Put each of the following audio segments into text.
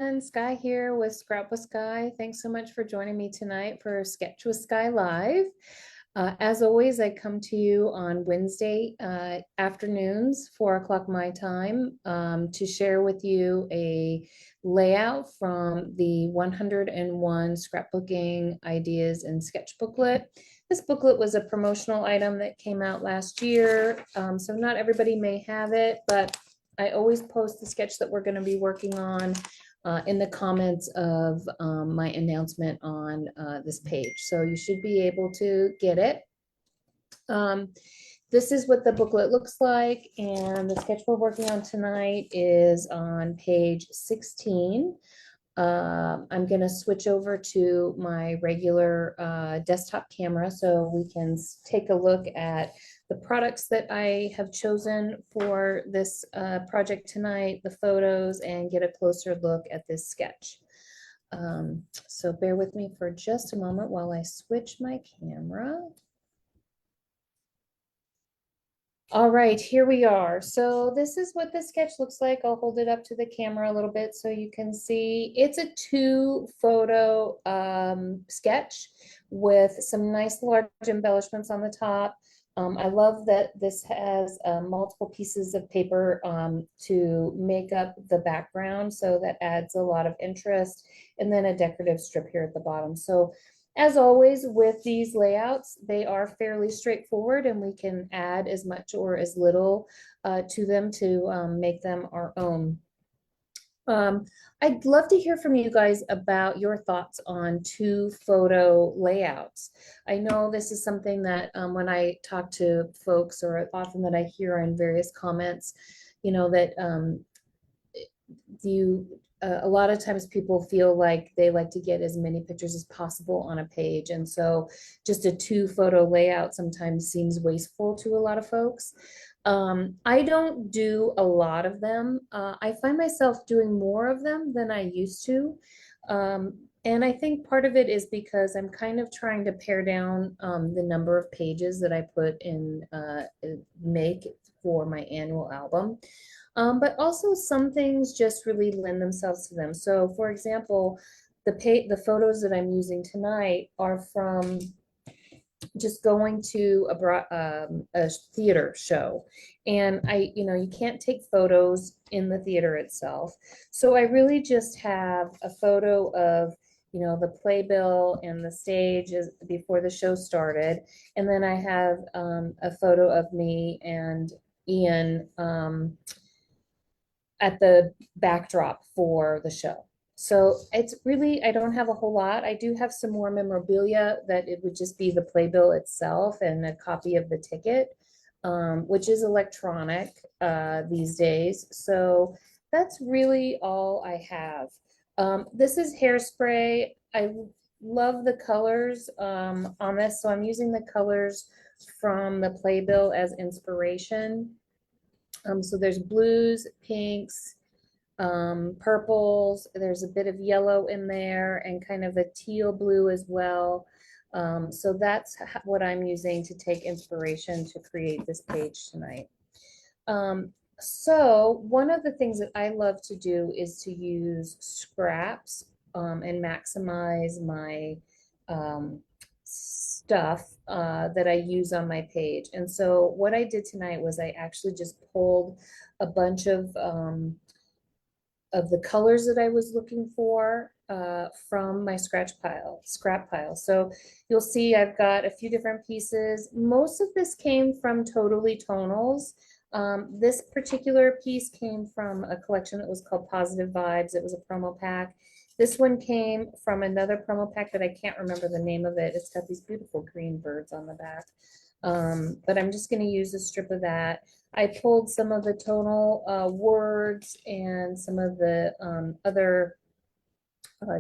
And Skye here with Scrap with Skye. Thanks so much for joining me tonight for Sketch with Skye Live. As always, I come to you on Wednesday afternoons, 4 o'clock my time, to share with you a layout from the 101 Scrapbooking Ideas and Sketch booklet. This booklet was a promotional item that came out last year, so not everybody may have it, but I always post the sketch that we're going to be working on in the comments of my announcement on this page. So you should be able to get it. This is what the booklet looks like, and the sketch we're working on tonight is on page 16. I'm going to switch over to my regular desktop camera so we can take a look at the products that I have chosen for this project tonight, the photos, and get a closer look at this sketch. So bear with me for just a moment while I switch my camera. All right, here we are. So this is what the sketch looks like. I'll hold it up to the camera a little bit so you can see. It's a 2-photo sketch with some nice large embellishments on the top. I love that this has multiple pieces of paper to make up the background, so that adds a lot of interest, and then a decorative strip here at the bottom. So as always with these layouts, they are fairly straightforward, and we can add as much or as little to them to make them our own. I'd love to hear from you guys about your thoughts on 2-photo layouts. I know this is something that when I talk to folks, or often that I hear in various comments, you know, that a lot of times people feel like they like to get as many pictures as possible on a page. And so just a 2-photo layout sometimes seems wasteful to a lot of folks. I don't do a lot of them. I find myself doing more of them than I used to. And I think part of it is because I'm kind of trying to pare down the number of pages that I put in, make for my annual album. But also some things just really lend themselves to them. So for example, the photos that I'm using tonight are from just going to a theater show. And you can't take photos in the theater itself. So I really just have a photo of, the playbill and the stage before the show started. And then I have a photo of me and Ian at the backdrop for the show. So it's really, I don't have a whole lot. I do have some more memorabilia that it would just be the playbill itself and a copy of the ticket, which is electronic these days. So that's really all I have. This is hairspray. I love the colors on this. So I'm using the colors from the playbill as inspiration. So there's blues, pinks, purples, there's a bit of yellow in there, and kind of a teal blue as well. So that's what I'm using to take inspiration to create this page tonight. So one of the things that I love to do is to use scraps and maximize my stuff that I use on my page. And so what I did tonight was I actually just pulled a bunch of the colors that I was looking for from my scrap pile. So you'll see I've got a few different pieces. Most of this came from Totally Tonals. This particular piece came from a collection that was called Positive Vibes. It was a promo pack. This one came from another promo pack that I can't remember the name of it. It's got these beautiful green birds on the back. But I'm just going to use a strip of that. I pulled some of the tonal words and some of the other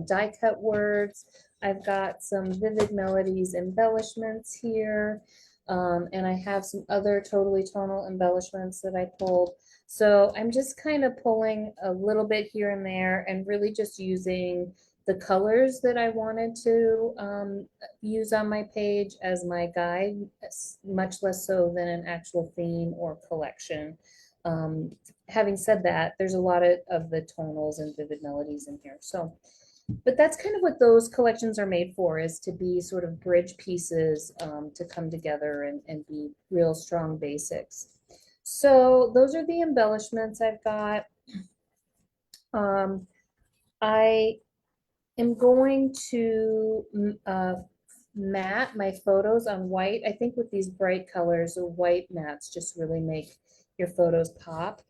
die cut words. I've got some Vivid Melodies embellishments here. And I have some other Totally Tonal embellishments that I pulled. So I'm just kind of pulling a little bit here and there and really just using the colors that I wanted to use on my page as my guide, much less so than an actual theme or collection. Having said that, there's a lot of the tonals and vivid melodies in here. So, but that's kind of what those collections are made for, is to be sort of bridge pieces to come together and be real strong basics. So those are the embellishments I've got. I am going to matte my photos on white. I think with these bright colors, the white mattes just really make your photos pop.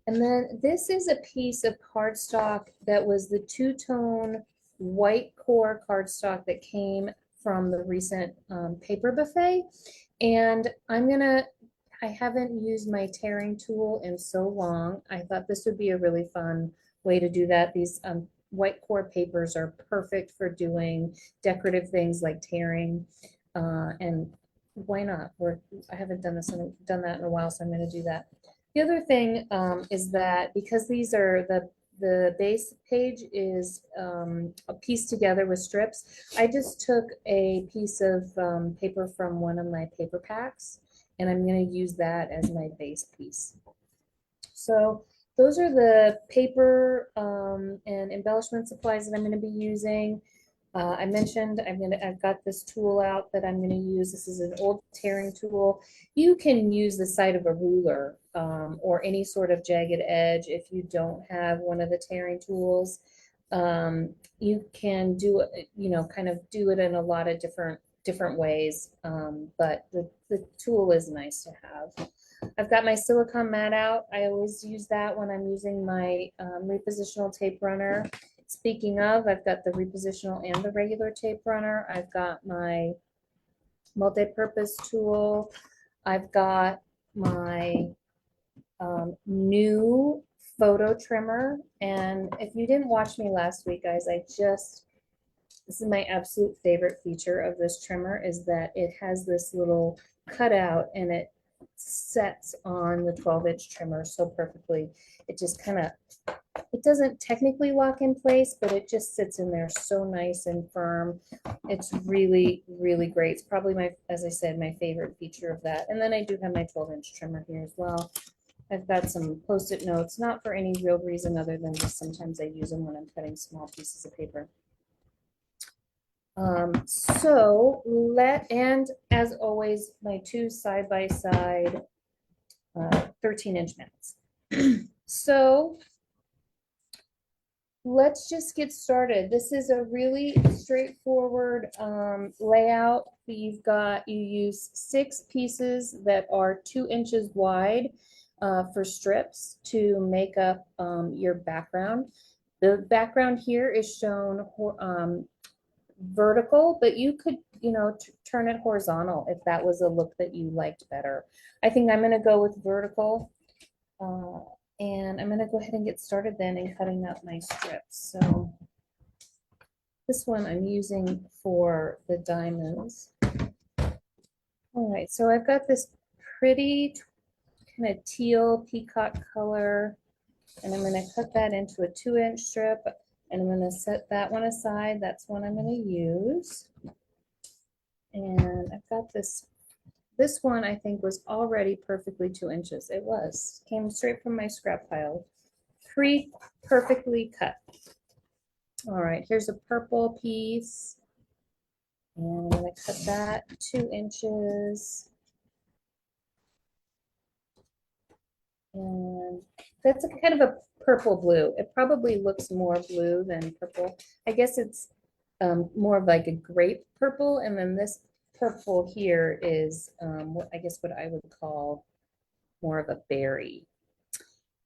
And then this is a piece of cardstock that was the two-tone white core cardstock that came from the recent paper buffet. And I haven't used my tearing tool in so long. I thought this would be a really fun way to do that. These white core papers are perfect for doing decorative things like tearing. And why not? I haven't done that in a while, so I'm going to do that. The other thing is that because these are the base page is pieced together with strips, I just took a piece of paper from one of my paper packs, and I'm going to use that as my base piece. So those are the paper and embellishment supplies that I'm going to be using. I mentioned I've got this tool out that I'm going to use. This is an old tearing tool. You can use the side of a ruler or any sort of jagged edge if you don't have one of the tearing tools. You can do it, kind of do it in a lot of different ways, but the tool is nice to have. I've got my silicone mat out. I always use that when I'm using my repositional tape runner. Speaking of, I've got the repositional and the regular tape runner. I've got my multi-purpose tool. I've got my new photo trimmer. And if you didn't watch me last week, guys, this is my absolute favorite feature of this trimmer, is that it has this little cutout and it sets on the 12-inch trimmer so perfectly. It just kind of, it doesn't technically lock in place, but it just sits in there so nice and firm. It's really, really great. It's probably as I said, my favorite feature of that. And then I do have my 12-inch trimmer here as well. I've got some Post-it notes, not for any real reason other than just sometimes I use them when I'm cutting small pieces of paper. And as always, my two side-by-side 13-inch mats. So let's just get started. This is a really straightforward layout. You use 6 pieces that are 2 inches wide for strips to make up your background. The background here is shown vertical, but you could, turn it horizontal if that was a look that you liked better. I think I'm going to go with vertical. And I'm going to go ahead and get started then in cutting up my strips. So this one I'm using for the diamonds. All right, so I've got this pretty kind of teal peacock color, and I'm going to cut that into a 2-inch strip, and I'm going to set that one aside. That's one I'm going to use. And I've got this one I think was already perfectly 2 inches. It came straight from my scrap pile, perfectly cut. All right, here's a purple piece, and I'm going to cut that 2 inches. And that's a kind of a purple blue. It probably looks more blue than purple. I guess it's more of like a grape purple, and then this purple here is I guess what I would call more of a berry.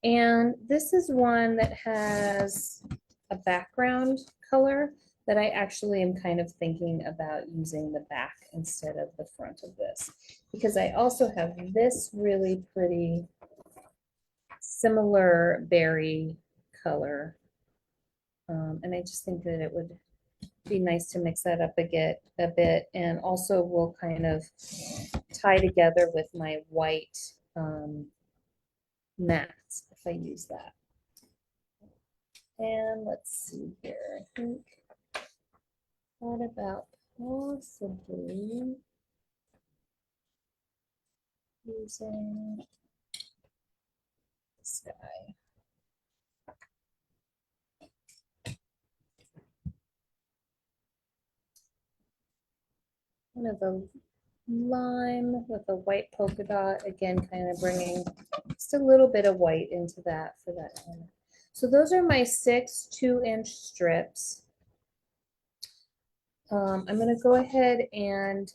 And this is one that has a background color that I actually am kind of thinking about using the back instead of the front of this, because I also have this really pretty similar berry color. And I just think that it would be nice to mix that up a bit, and also will kind of tie together with my white mats if I use that. And let's see here. I think what about possibly using Skye. Kind of a lime with a white polka dot, again, kind of bringing just a little bit of white into that for that corner. So those are my 6 2-inch strips. I'm going to go ahead and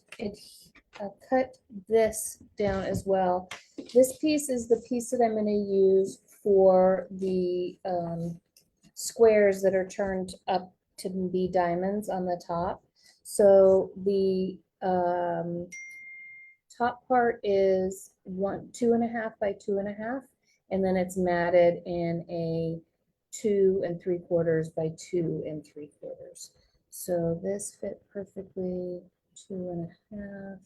cut this down as well. This piece is the piece that I'm going to use for the squares that are turned up to be diamonds on the top. So the top part is 2.5 by 2.5, and then it's matted in a 2 3/4 by 2 3/4. So this fit perfectly, 2.5.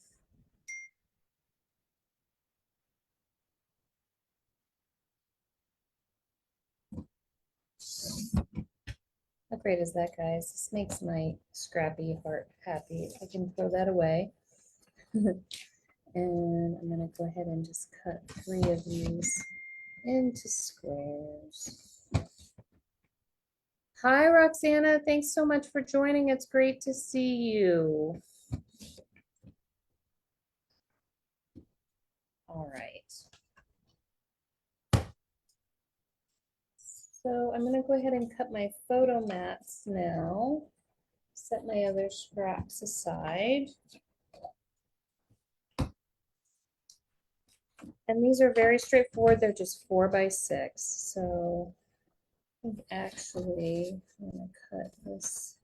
How great is that, guys? This makes my scrappy heart happy. I can throw that away. And I'm going to go ahead and just cut 3 of these into squares. Hi, Roxana. Thanks so much for joining. It's great to see you. All right. So I'm going to go ahead and cut my photo mats now. Set my other scraps aside. And these are very straightforward. They're just 4 by 6. So I think actually I'm going to cut this.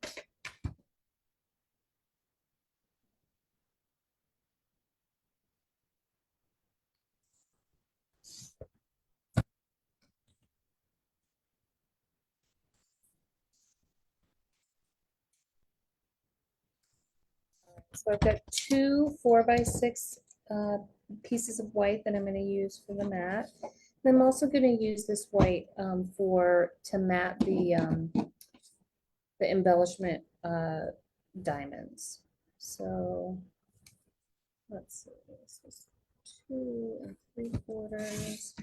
So I've got 2 4 by 6 pieces of white that I'm going to use for the mat. And I'm also going to use this white to mat the embellishment diamonds. So let's see, this is 2 3/4.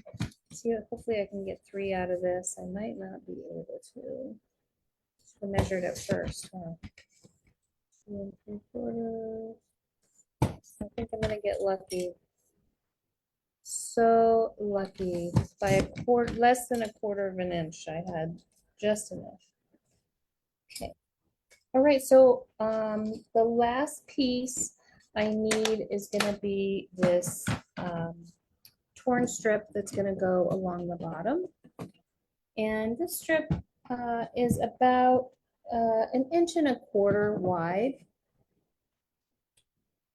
See, hopefully I can get 3 out of this. I might not be able to. I measured it first. Huh? 2 3/4. I think I'm gonna get lucky. So lucky. By a quarter, less than 1/4 of an inch. I had just enough. Okay. All right, so the last piece I need is gonna be this torn strip that's gonna go along the bottom. And this strip is about 1.25 inches wide.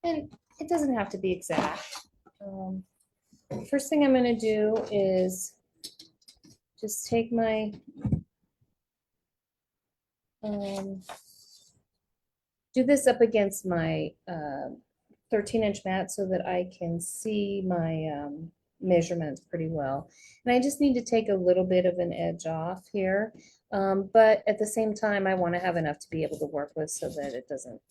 And it doesn't have to be exact. First thing I'm going to do is just take my do this up against my 13-inch mat so that I can see my measurements pretty well. And I just need to take a little bit of an edge off here. But at the same time, I want to have enough to be able to work with so that it doesn't,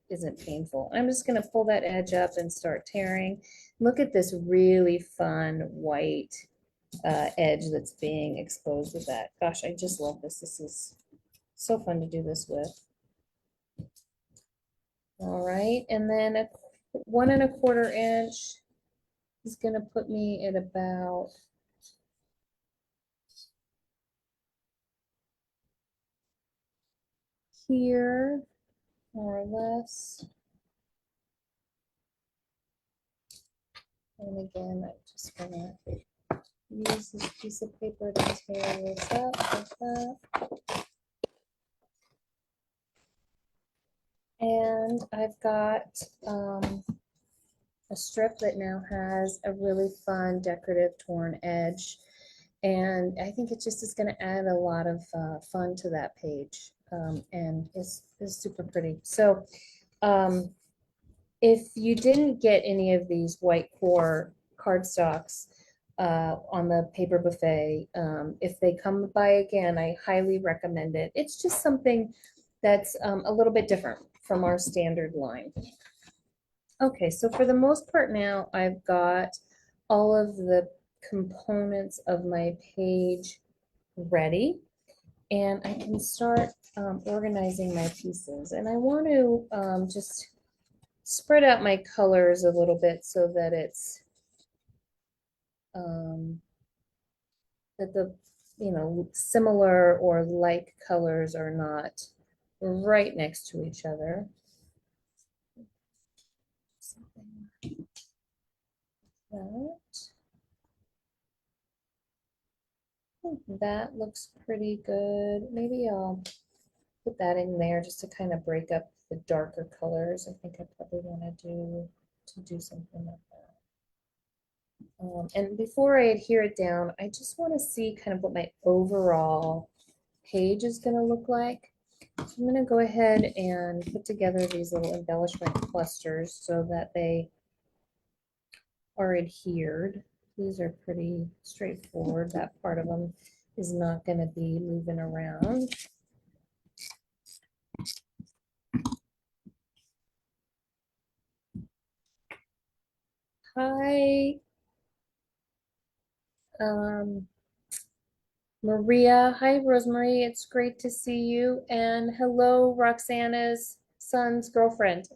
isn't painful. I'm just going to pull that edge up and start tearing. Look at this really fun white edge that's being exposed with that. Gosh, I just love this. This is so fun to do this with. All right, and then a 1.25 inch is going to put me at about here, more or less. And again, I'm just going to use this piece of paper to tear this up like that. And I've got a strip that now has a really fun decorative torn edge. And I think it just is going to add a lot of fun to that page. And it's super pretty. So if you didn't get any of these white core cardstocks on the paper buffet, if they come by again, I highly recommend it. It's just something that's a little bit different from our standard line. Okay, so for the most part now, I've got all of the components of my page ready, and I can start organizing my pieces. And I want to just spread out my colors a little bit so that it's um, that the similar or like colors are not right next to each other. Something like that. I think that looks pretty good. Maybe I'll put that in there just to kind of break up the darker colors. I think I probably want to do something like that. And before I adhere it down, I just want to see kind of what my overall page is going to look like. So I'm going to go ahead and put together these little embellishment clusters so that they are adhered. These are pretty straightforward. That part of them is not going to be moving around. Hi, Maria. Hi, Rosemary. It's great to see you. And hello, Roxana's son's girlfriend.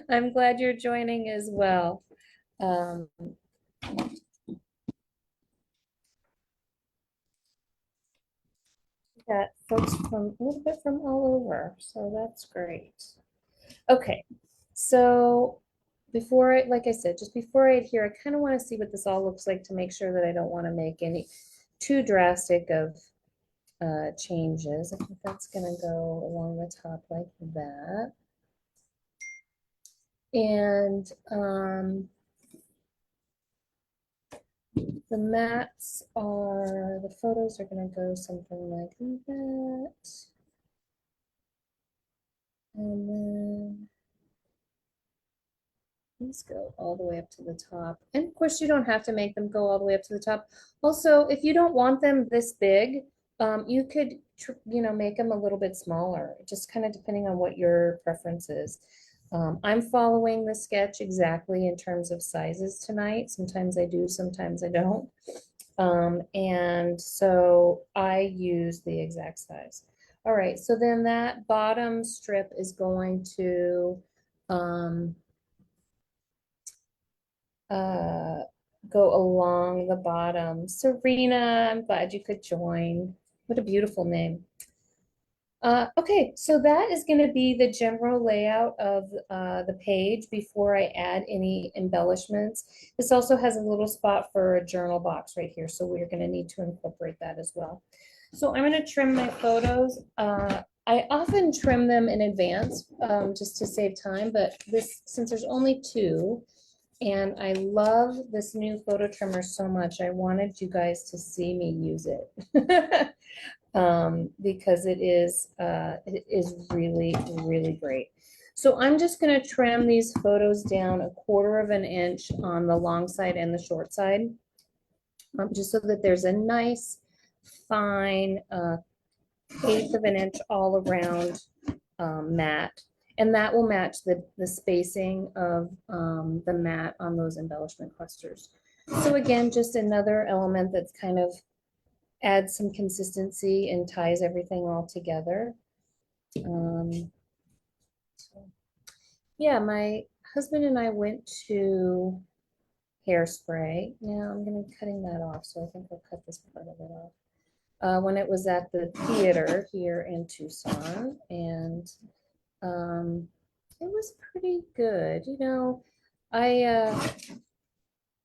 I'm glad you're joining as well. Um, got folks from a little bit from all over, so that's great. Okay, so before like I said, just before I adhere, I kind of want to see what this all looks like to make sure that I don't want to make any too drastic of changes. I think that's going to go along the top like that. And the mats are, the photos are going to go something like that. And then these go all the way up to the top. And of course, you don't have to make them go all the way up to the top. Also, if you don't want them this big, you could, make them a little bit smaller, just kind of depending on what your preference is. I'm following the sketch exactly in terms of sizes tonight. Sometimes I do, sometimes I don't. And so I use the exact size. All right, so then that bottom strip is going to go along the bottom. Serena, I'm glad you could join. What a beautiful name. Okay, so that is going to be the general layout of the page before I add any embellishments. This also has a little spot for a journal box right here, so we're going to need to incorporate that as well. So I'm going to trim my photos. I often trim them in advance just to save time, but since there's only two, and I love this new photo trimmer so much, I wanted you guys to see me use it. Because it is really, really great. So I'm just going to trim these photos down 1/4 of an inch on the long side and the short side, just so that there's a nice, fine 1/8 of an inch all around mat. And that will match the spacing of the mat on those embellishment clusters. So again, just another element that's kind of adds some consistency and ties everything all together. So, yeah, my husband and I went to Hairspray. Now I'm going to be cutting that off, so I think I'll cut this part of it off. When it was at the theater here in Tucson, and it was pretty good. I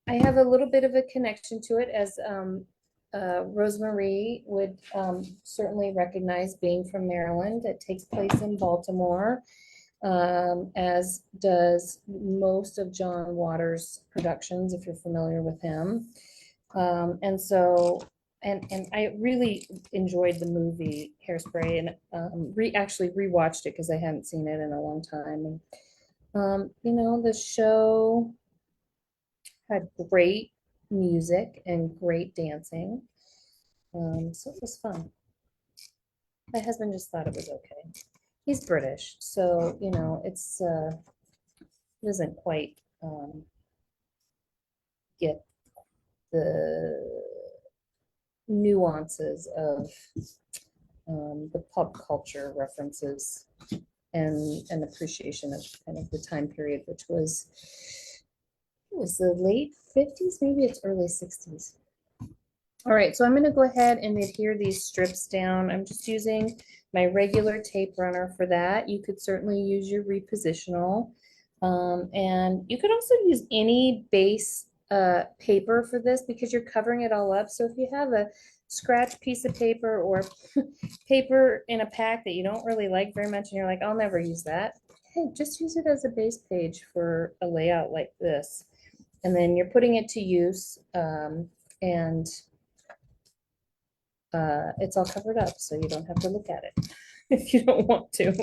have a little bit of a connection to it, as Rosemary would certainly recognize, being from Maryland. It takes place in Baltimore, as does most of John Waters' productions, if you're familiar with him. And so, and I really enjoyed the movie Hairspray, and actually rewatched it because I hadn't seen it in a long time. And the show had great music and great dancing. So it was fun. My husband just thought it was okay. He's British, so it doesn't quite get the nuances of the pop culture references and an appreciation of kind of the time period, which was the late 50s, maybe it's early 60s. All right, so I'm going to go ahead and adhere these strips down. I'm just using my regular tape runner for that. You could certainly use your repositional. And you could also use any base paper for this because you're covering it all up. So if you have a scratch piece of paper or paper in a pack that you don't really like very much and you're like, I'll never use that, hey, just use it as a base page for a layout like this. And then you're putting it to use and it's all covered up, so you don't have to look at it if you don't want to.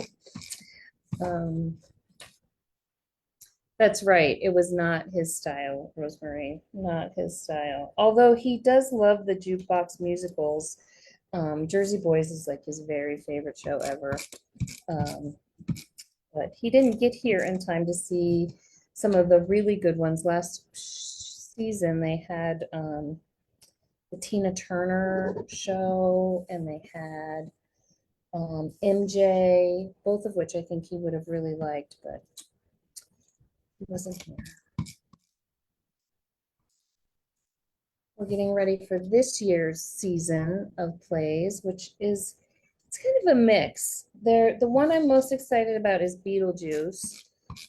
That's right. It was not his style, Rosemary, not his style. Although he does love the jukebox musicals. Jersey Boys is like his very favorite show ever. But he didn't get here in time to see some of the really good ones. Last season, they had the Tina Turner show, and they had MJ, both of which I think he would have really liked, but he wasn't here. We're getting ready for this year's season of plays, which is, it's kind of a mix. The one I'm most excited about is Beetlejuice.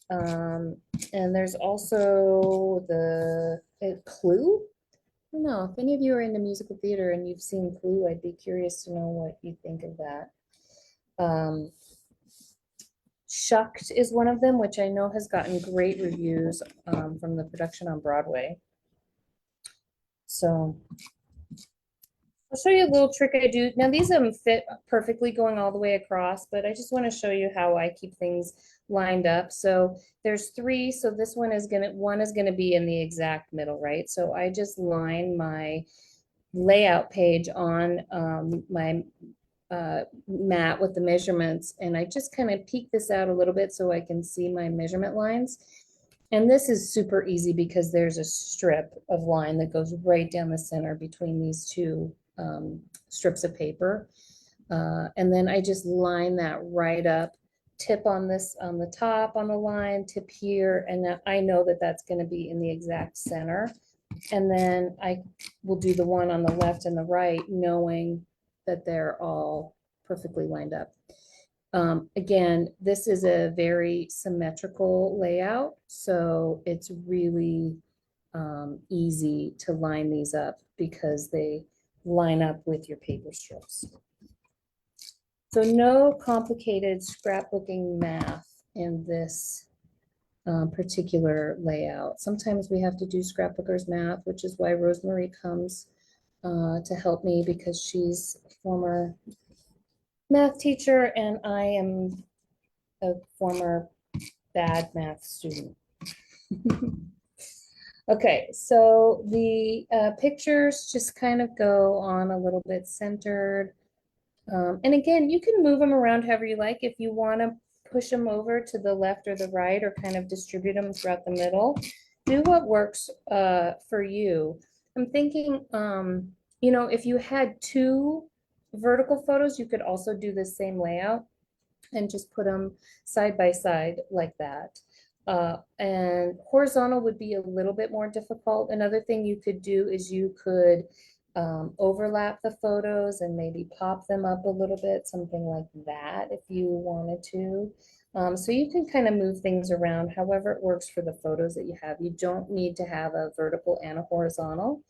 And there's also the Clue. I don't know if any of you are into musical theater and you've seen Clue, I'd be curious to know what you think of that. Shucked is one of them, which I know has gotten great reviews from the production on Broadway. So I'll show you a little trick I do. Now these don't fit perfectly going all the way across, but I just want to show you how I keep things lined up. So there's three, so this one is gonna be in the exact middle, right? So I just line my layout page on my mat with the measurements, and I just kind of peek this out a little bit so I can see my measurement lines. And this is super easy because there's a strip of line that goes right down the center between these two strips of paper. And then I just line that right up, tip on this on the top on the line, tip here, and I know that that's going to be in the exact center. And then I will do the one on the left and the right, knowing that they're all perfectly lined up. Again, this is a very symmetrical layout, so it's really easy to line these up because they line up with your paper strips. So no complicated scrapbooking math in this particular layout. Sometimes we have to do scrapbookers math, which is why Rosemary comes to help me, because she's a former math teacher and I am a former bad math student. Okay, so the pictures just kind of go on a little bit centered. And again, you can move them around however you like. If you want to push them over to the left or the right, or kind of distribute them throughout the middle, do what works for you. I'm thinking, you know, if you had two vertical photos, you could also do the same layout and just put them side by side like that. And horizontal would be a little bit more difficult. Another thing you could do is you could overlap the photos and maybe pop them up a little bit, something like that if you wanted to. So you can kind of move things around however it works for the photos that you have. You don't need to have a vertical and a horizontal.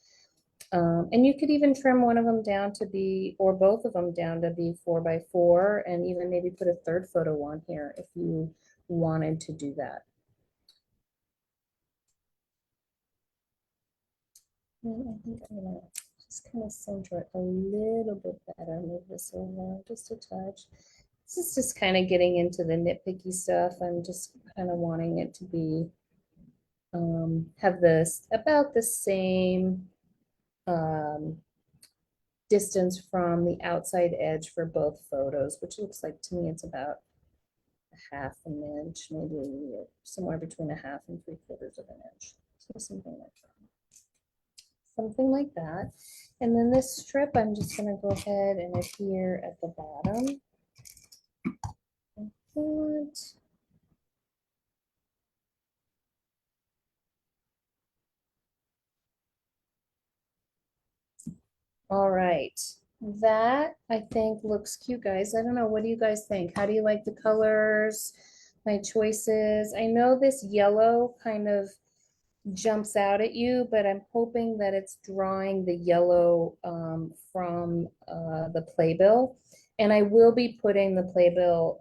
And you could even trim one of them down to be, or both of them down to be 4x4, and even maybe put a third photo on here if you wanted to do that. And I think I'm gonna just kind of center it a little bit better, move this over just a touch. This is just kind of getting into the nitpicky stuff. I'm just kind of wanting it to be, have this about the same distance from the outside edge for both photos, which looks like to me it's about a half an inch, maybe somewhere between a half and 3/4 of an inch. So something like that. something like that. And then this strip, I'm just gonna go ahead and adhere at the bottom. Like that. All right, that I think looks cute, guys. I don't know, what do you guys think? How do you like the colors? My choices. I know this yellow kind of jumps out at you, but I'm hoping that it's drawing the yellow from the playbill. And I will be putting the playbill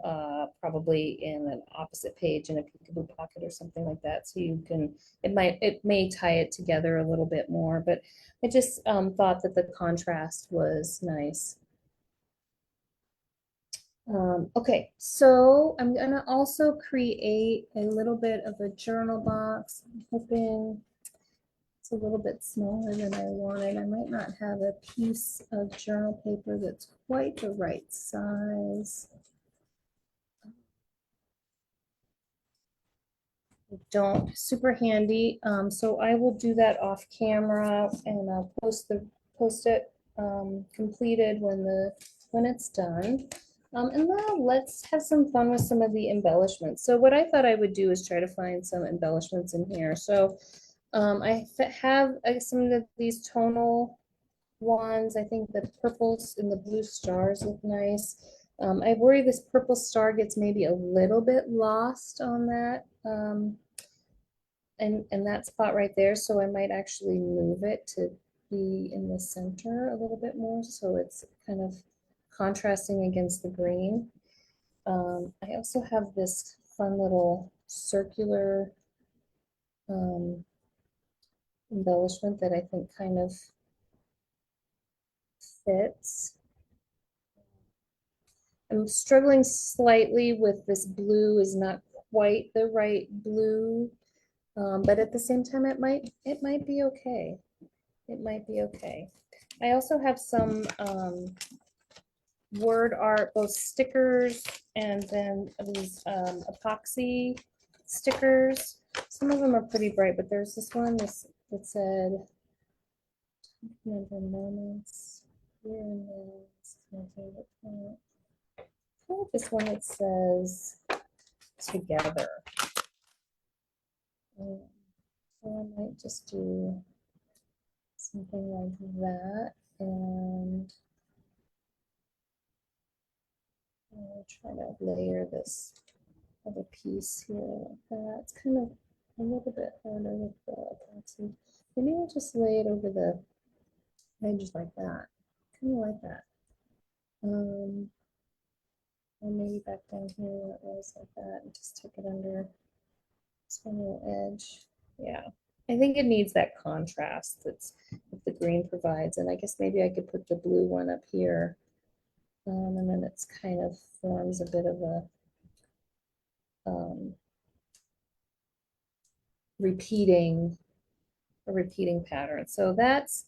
probably in an opposite page in a peekaboo pocket or something like that. So you can, it may tie it together a little bit more, but I just thought that the contrast was nice. Okay, so I'm gonna also create a little bit of a journal box. I'm hoping it's a little bit smaller than I wanted. I might not have a piece of journal paper that's quite the right size. Don't super handy. So I will do that off camera and I'll post it completed when it's done. And now let's have some fun with some of the embellishments. So what I thought I would do is try to find some embellishments in here. So I have some of these tonal ones. I think the purples and the blue stars look nice. I worry this purple star gets maybe a little bit lost on that and that spot right there. So I might actually move it to be in the center a little bit more. So it's kind of contrasting against the green. I also have this fun little circular embellishment that I think kind of fits. I'm struggling slightly with this blue is not quite the right blue, but at the same time, it might be okay. It might be okay. I also have some word art, both stickers and then these epoxy stickers. Some of them are pretty bright, but there's this one that said, "Remember moments, here and now." This is my favorite part. I like this one that says together. So I might just do something like that. And I'll try to layer this other piece here like that. It's kind of a little bit harder with the epoxy. Maybe I'll just lay it over the edge like that. Kind of like that. And maybe back down here where it was like that and just tuck it under this one little edge. Yeah. I think it needs that contrast that the green provides. And I guess maybe I could put the blue one up here. And then it's kind of forms a bit of a um, repeating pattern. So that's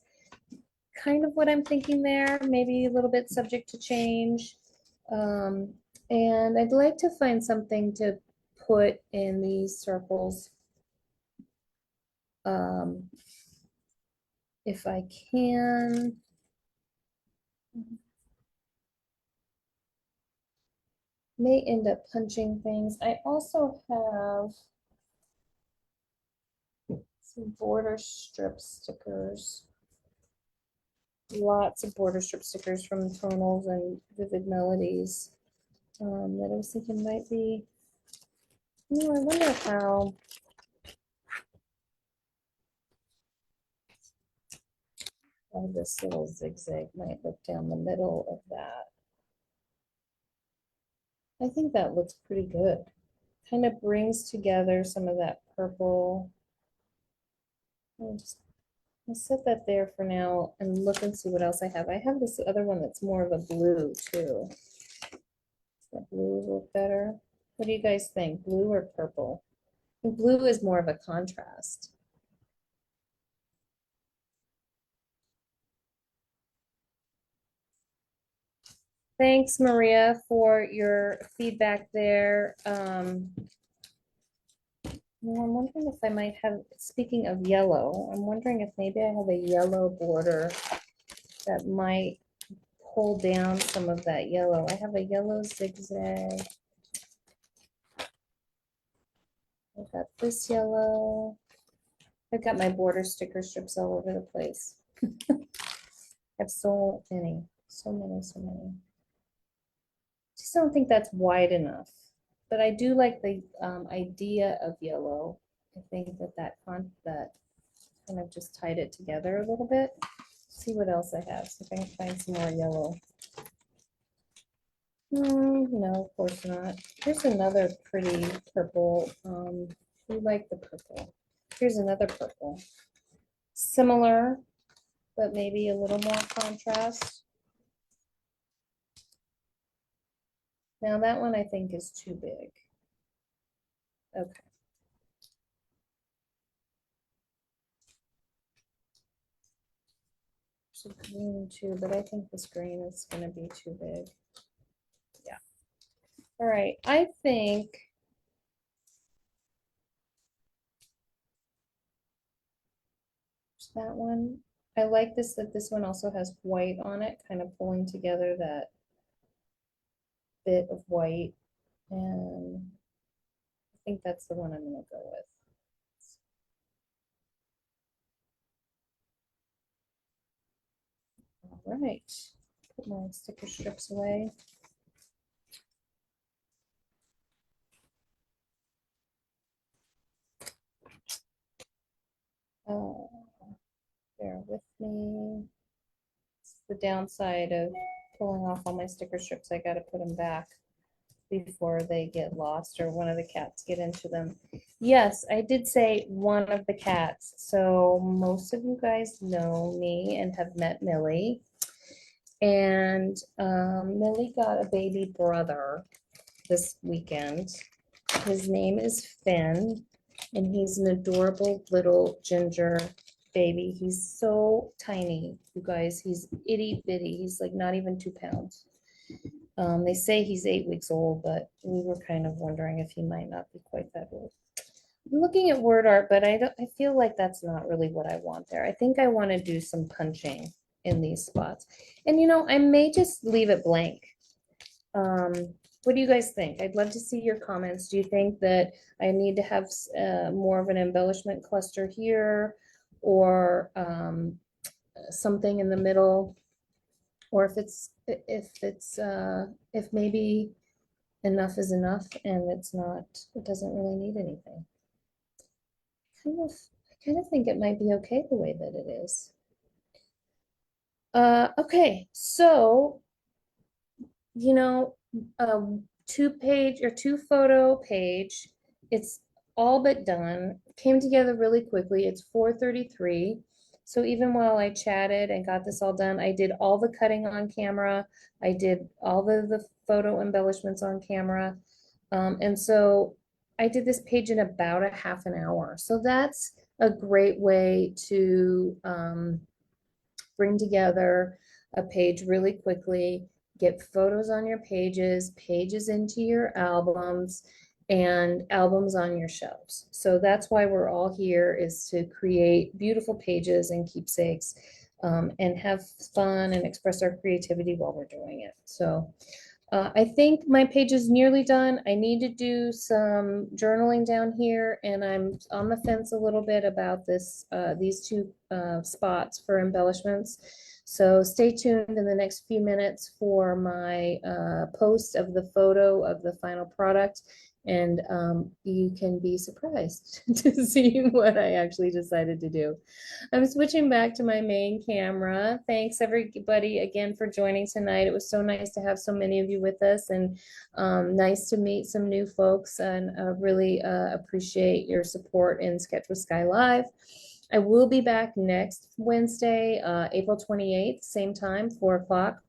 kind of what I'm thinking there, maybe a little bit subject to change. And I'd like to find something to put in these circles. If I can. May end up punching things. I also have some border strip stickers. Lots of border strip stickers from Tonals and Vivid Melodies that I was thinking might be, I wonder how this little zigzag might look down the middle of that. I think that looks pretty good. Kind of brings together some of that purple. I'll set that there for now and look and see what else I have. I have this other one that's more of a blue too. Does that blue look better? What do you guys think? Blue or purple? I think blue is more of a contrast. Thanks, Maria, for your feedback there. Well, I'm wondering if I might have, speaking of yellow, I'm wondering if maybe I have a yellow border that might pull down some of that yellow. I have a yellow zigzag. I've got this yellow. I've got my border sticker strips all over the place. I have so many, so many, so many. Just don't think that's wide enough. But I do like the idea of yellow. I think that kind of just tied it together a little bit. See what else I have. See if I can find some more yellow. No, of course not. Here's another pretty purple. We like the purple. Here's another purple. Similar, but maybe a little more contrast. Now that one I think is too big. Okay. There's a green too, but I think this green is gonna be too big. Yeah. All right, I think that one. I like this, that this one also has white on it, kind of pulling together that bit of white. And I think that's the one I'm gonna go with. All right, put my sticker strips away. Bear with me. It's the downside of pulling off all my sticker strips. I gotta put them back before they get lost or one of the cats get into them. Yes, I did say one of the cats. So most of you guys know me and have met Millie. And Millie got a baby brother this weekend. His name is Finn, and he's an adorable little ginger baby. He's so tiny, you guys. He's itty bitty. He's like not even 2 pounds. They say he's 8 weeks old, but we were kind of wondering if he might not be quite that old. I'm looking at word art, but I feel like that's not really what I want there. I think I want to do some punching in these spots. And I may just leave it blank. Um, what do you guys think? I'd love to see your comments. Do you think that I need to have more of an embellishment cluster here or something in the middle? Or if maybe enough is enough and it doesn't really need anything. I kind of think it might be okay the way that it is. Okay, so you know, a 2 page or 2 photo page. It's all but done. Came together really quickly. It's 4:33. So even while I chatted and got this all done, I did all the cutting on camera. I did all the photo embellishments on camera. And so I did this page in about a half an hour. So that's a great way to bring together a page really quickly, get photos on your pages, pages into your albums, and albums on your shelves. So that's why we're all here, is to create beautiful pages and keepsakes, and have fun and express our creativity while we're doing it. So I think my page is nearly done. I need to do some journaling down here, and I'm on the fence a little bit about these two spots for embellishments. So stay tuned in the next few minutes for my post of the photo of the final product, and you can be surprised to see what I actually decided to do. I'm switching back to my main camera. Thanks everybody again for joining tonight. It was so nice to have so many of you with us, and nice to meet some new folks, and really appreciate your support in Sketch with Skye Live. I will be back next Wednesday, April 28th, same time, 4 o'clock.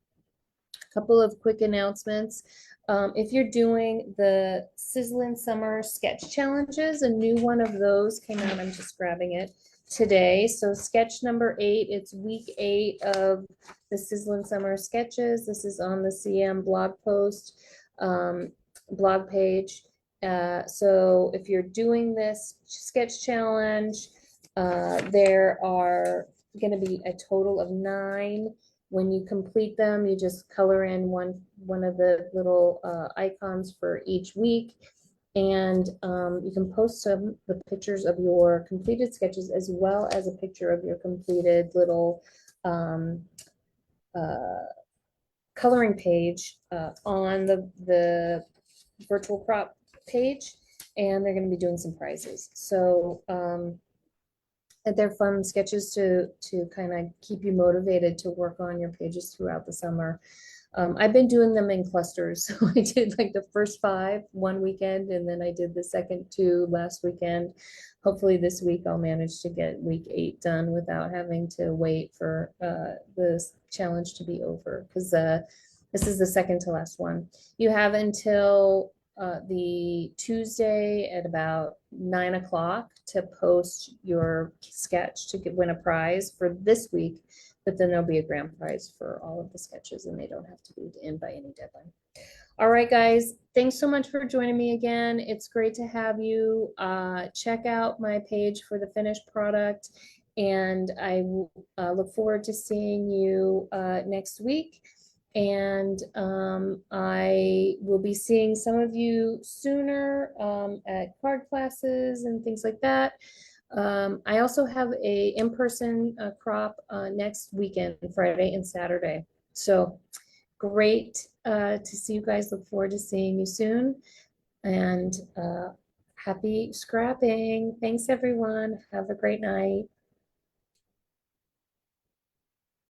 A couple of quick announcements. If you're doing the Sizzling Summer Sketch Challenges, a new one of those came out. I'm just grabbing it today. So sketch number 8, it's week 8 of the Sizzling Summer Sketches. This is on the CM blog post, blog page. So if you're doing this sketch challenge, there are going to be a total of 9. When you complete them, you just color in one of the little icons for each week, and you can post some the pictures of your completed sketches as well as a picture of your completed little um, uh, coloring page on the virtual prop page, and they're going to be doing some prizes. So they're fun sketches to kind of keep you motivated to work on your pages throughout the summer. I've been doing them in clusters. So I did like the first 5 one weekend, and then I did the second 2 last weekend. Hopefully this week I'll manage to get week 8 done without having to wait for this challenge to be over, because this is the second to last one. You have until the Tuesday at about 9 o'clock to post your sketch to win a prize for this week, but then there'll be a grand prize for all of the sketches, and they don't have to be in by any deadline. All right, guys, thanks so much for joining me again. It's great to have you. Check out my page for the finished product, and I look forward to seeing you next week. And I will be seeing some of you sooner at card classes and things like that. I also have a in-person crop next weekend, Friday and Saturday. So great to see you guys. Look forward to seeing you soon. And happy scrapping. Thanks, everyone. Have a great night.